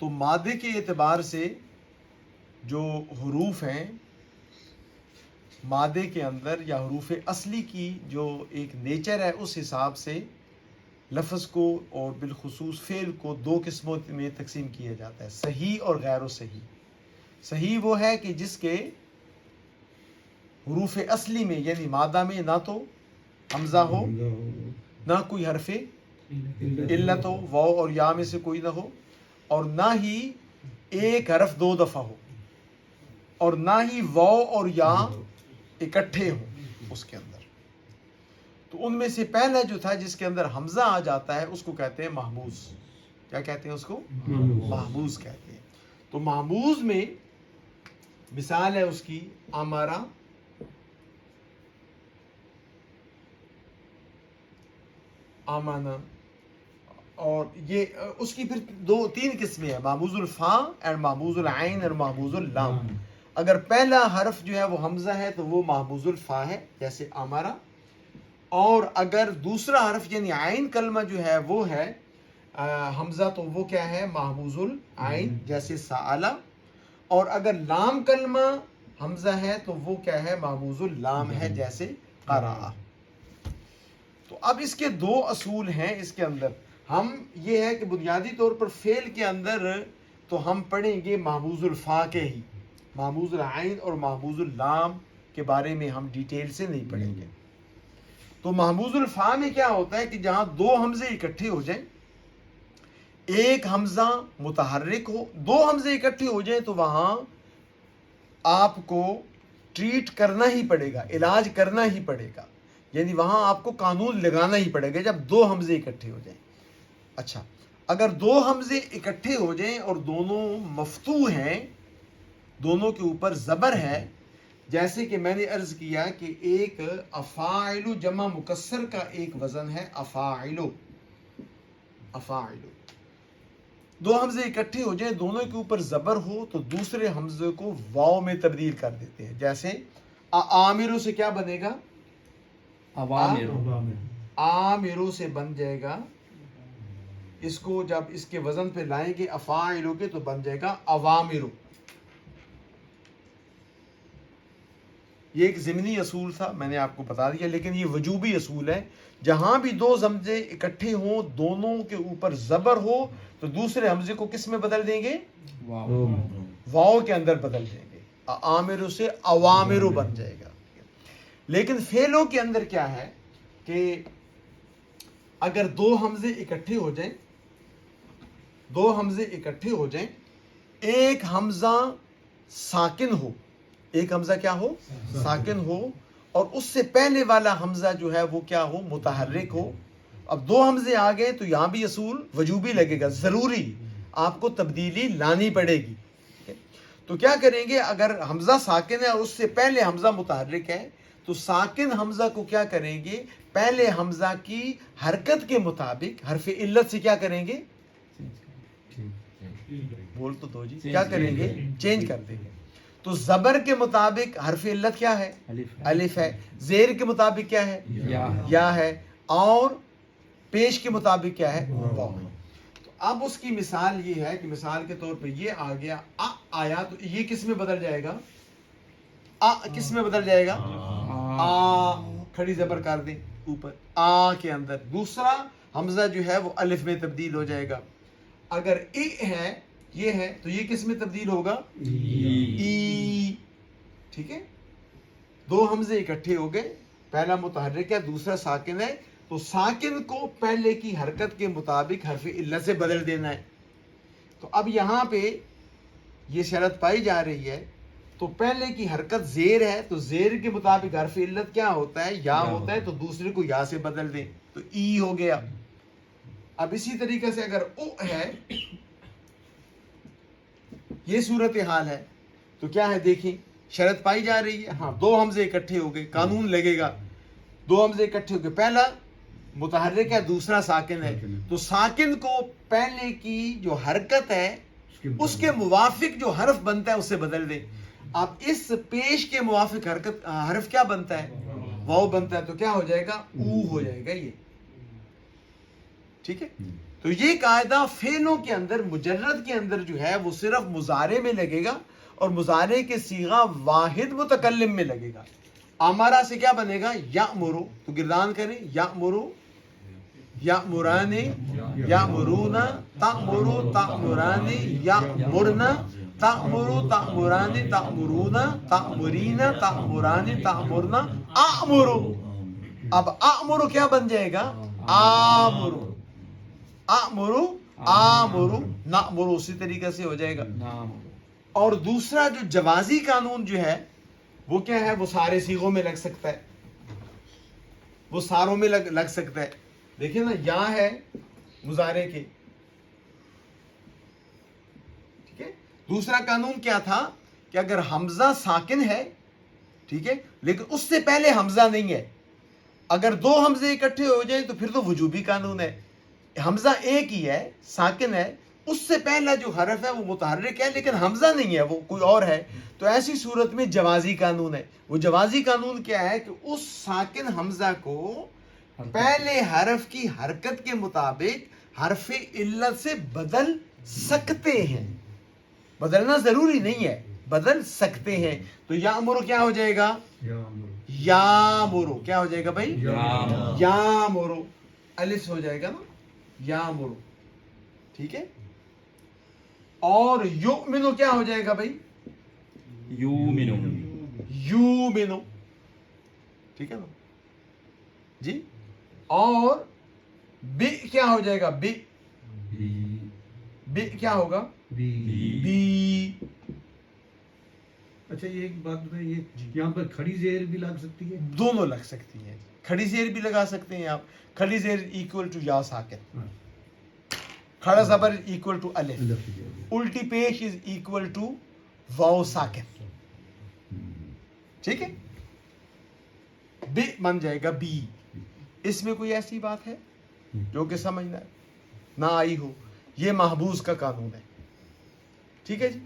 تو مادے کے اعتبار سے جو حروف ہیں مادے کے اندر یا حروف اصلی کی جو ایک نیچر ہے، اس حساب سے لفظ کو اور بالخصوص فعل کو دو قسموں میں تقسیم کیا جاتا ہے، صحیح اور غیر صحیح۔ صحیح وہ ہے کہ جس کے حروف اصلی میں یعنی مادہ میں نہ تو حمزہ ہو، نہ کوئی حرف علت ہو، واو اور یا میں سے کوئی نہ ہو، اور نہ ہی ایک حرف دو دفعہ ہو، اور نہ ہی واو اور یا اکٹھے ہوں اس کے اندر۔ تو ان میں سے پہلا جو تھا جس کے اندر حمزہ آ جاتا ہے اس کو کہتے ہیں محموز۔ کیا کہتے ہیں اس کو؟ محموز کہتے ہیں۔ تو محموز میں مثال ہے اس کی امارا، آمانا، اور یہ اس کی پھر تین قسمیں ہیں، محموز الفا اور محموز العین اور محموز اللام۔ اگر پہلا حرف جو ہے وہ حمزہ ہے تو وہ محموز الفا ہے جیسے امارا، اور اگر دوسرا حرف یعنی عین کلمہ جو ہے وہ ہے حمزہ تو وہ کیا ہے؟ محموز العین جیسے سآلا، اور اگر لام کلمہ حمزہ ہے تو وہ کیا ہے؟ محموز اللام ہے جیسے قرأ۔ تو اب اس کے دو اصول ہیں اس کے اندر۔ ہم یہ ہے کہ بنیادی طور پر فعل کے اندر تو ہم پڑھیں گے محموز الفا کے ہی، محموز العین اور محموز اللام کے بارے میں ہم ڈیٹیل سے نہیں پڑھیں گے۔ تو محموز الفا میں کیا ہوتا ہے کہ جہاں دو حمزے اکٹھے ہو جائیں، ایک حمزہ متحرک ہو، دو حمزے اکٹھے ہو جائیں تو وہاں آپ کو ٹریٹ کرنا ہی پڑے گا، علاج کرنا ہی پڑے گا، یعنی وہاں آپ کو قانون لگانا ہی پڑے گا جب دو حمزے اکٹھے ہو جائیں۔ اچھا، اگر دو حمزے اکٹھے ہو جائیں اور دونوں مفتوح ہیں، دونوں کے اوپر زبر ہے، جیسے کہ میں نے عرض کیا کہ ایک افاعل جمع مکسر کا ایک وزن ہے افاعل، دو حمزے اکٹھے ہو جائیں، دونوں کے اوپر زبر ہو تو دوسرے حمزے کو واو میں تبدیل کر دیتے ہیں۔ جیسے آمرو سے کیا بنے گا؟ آمرو سے بن جائے گا، اس کو جب اس کے وزن پہ لائیں گے افاعلو کے تو بن جائے گا اوامرو۔ یہ ایک ضمنی اصول تھا، میں نے آپ کو بتا دیا، لیکن یہ وجوبی اصول ہے۔ جہاں بھی دو حمزے اکٹھے ہوں، دونوں کے اوپر زبر ہو تو دوسرے حمزے کو کس میں بدل دیں گے؟ واو کے اندر بدل دیں گے، آمرو سے اوامرو بن جائے گا۔ لیکن فعلوں کے اندر کیا ہے کہ اگر دو حمزے اکٹھے ہو جائیں، ایک حمزہ ساکن ہو، ایک حمزہ کیا ہو؟ ساکن ہو، اور اس سے پہلے والا حمزہ جو ہے وہ کیا ہو؟ متحرک ہو۔ اب دو حمزے آ گئے تو یہاں بھی اصول وجوبی لگے گا، ضروری آپ کو تبدیلی لانی پڑے گی۔ تو کیا کریں گے؟ اگر حمزہ ساکن ہے اور اس سے پہلے حمزہ متحرک ہے تو ساکن حمزہ کو کیا کریں گے؟ پہلے حمزہ کی حرکت کے مطابق حرف علت سے کیا کریں گے؟ بول تو دو جی، کیا کریں گے؟ چینج کر دیں گے۔ تو زبر کے مطابق حرف علت کیا ہے؟ الف ہے۔ زیر کے مطابق کیا ہے؟ یا ہے۔ اور پیش کے مطابق کیا ہے؟ واو ہے۔ تو اب اس کی مثال یہ ہے کہ مثال کے طور پہ یہ آ گیا، آیا تو یہ کس میں بدل جائے گا؟ کس میں بدل جائے گا؟ کھڑی زبر کر دیں اوپر، کے اندر دوسرا حمزہ جو ہے وہ الف میں تبدیل ہو جائے گا۔ اگر ہے، یہ ہے تو یہ کس میں تبدیل ہوگا؟ ای۔ ٹھیک ہے، دو حمزے اکٹھے ہو گئے، پہلا متحرک ہے دوسرا ساکن ہے، تو ساکن کو پہلے کی حرکت کے مطابق حرف علت سے بدل دینا ہے۔ تو اب یہاں پہ یہ شرط پائی جا رہی ہے، تو پہلے کی حرکت زیر ہے تو زیر کے مطابق حرف علت کیا ہوتا ہے؟ یا ہوتا ہے، تو دوسرے کو یا سے بدل دیں تو ای ہو گیا۔ اب اسی طریقے سے اگر او ہے، یہ صورتحال ہے، تو کیا ہے دیکھیں، شرط پائی جا رہی ہے، ہاں دو حمزے اکٹھے ہو گئے، قانون لگے گا، دو حمزے اکٹھے ہو گئے، پہلا متحرک ہے دوسرا ساکن ہے، تو ساکن کو پہلے کی جو حرکت ہے اس کے موافق جو حرف بنتا ہے اس سے بدل دیں۔ اب اس پیش کے موافق حرف کیا بنتا ہے؟ واو بنتا ہے، تو کیا ہو جائے گا؟ او ہو جائے گا یہ۔ ٹھیک ہے، تو یہ قاعدہ فعلوں کے اندر مجرد کے اندر جو ہے وہ صرف مضارع میں لگے گا اور مضارع کے صیغہ واحد متکلم میں لگے گا. امارا سے کیا بنے گا؟ یأمرو. تو گردان کریں یأمرو یأمران یأمرون تأمرو تأمران یأمرن تأمرو تأمران تأمرون تأمرین تأمران تأمرن أأمرو. اب أأمرو کیا بن جائے گا؟ آمرو. آمرو آمرو نأمرو اسی طریقے سے ہو جائے گا. اور دوسرا جو جوازی قانون جو ہے وہ کیا ہے؟ وہ سارے صیغوں میں لگ سکتا ہے، وہ ساروں میں لگ سکتا ہے. دیکھیں نا یا ہے مضارع کے، ٹھیک ہے. دوسرا قانون کیا تھا کہ اگر حمزہ ساکن ہے، ٹھیک ہے، لیکن اس سے پہلے حمزہ نہیں ہے، اگر دو حمزے اکٹھے ہو جائیں تو پھر تو وجوبی قانون ہے. حمزہ ایک ہی ہے، ساکن ہے، اس سے پہلا جو حرف ہے وہ متحرک ہے لیکن حمزہ نہیں ہے، وہ کوئی اور ہے، تو ایسی صورت میں جوازی قانون ہے. وہ جوازی قانون کیا ہے کہ اس ساکن حمزہ کو پہلے حرف کی حرکت کے مطابق حرف علت سے بدل سکتے ہیں. بدلنا ضروری نہیں ہے، بدل سکتے ہیں. تو یامرو کیا ہو جائے گا؟ یامرو. کیا ہو جائے گا بھائی؟ یامرو. الف ہو جائے گا نا، یامرو، ٹھیک ہے. اور یؤمنو کیا ہو جائے گا بھائی؟ یؤمنو. یؤمنو، ٹھیک ہے نا جی. اور بی کیا ہو جائے گا؟ بی. بی کیا ہوگا؟ بی. اچھا یہ ایک بات بتائیے، یہاں پر کھڑی زیر بھی لگ سکتی ہے؟ دونوں لگ سکتی ہیں. کھڑی زیر بھی لگا سکتے ہیں آپ. کھڑی زیر ایکول ٹو یا ساکن، کھڑا زبر ایکول ٹو الف، الٹی پیش از ایکول ٹو واو ساکن، ٹھیک ہے. بی بن جائے گا بی. اس میں کوئی ایسی بات ہے جو کہ سمجھنا نہ آئی ہو؟ یہ محبوس کا قانون ہے، ٹھیک ہے جی.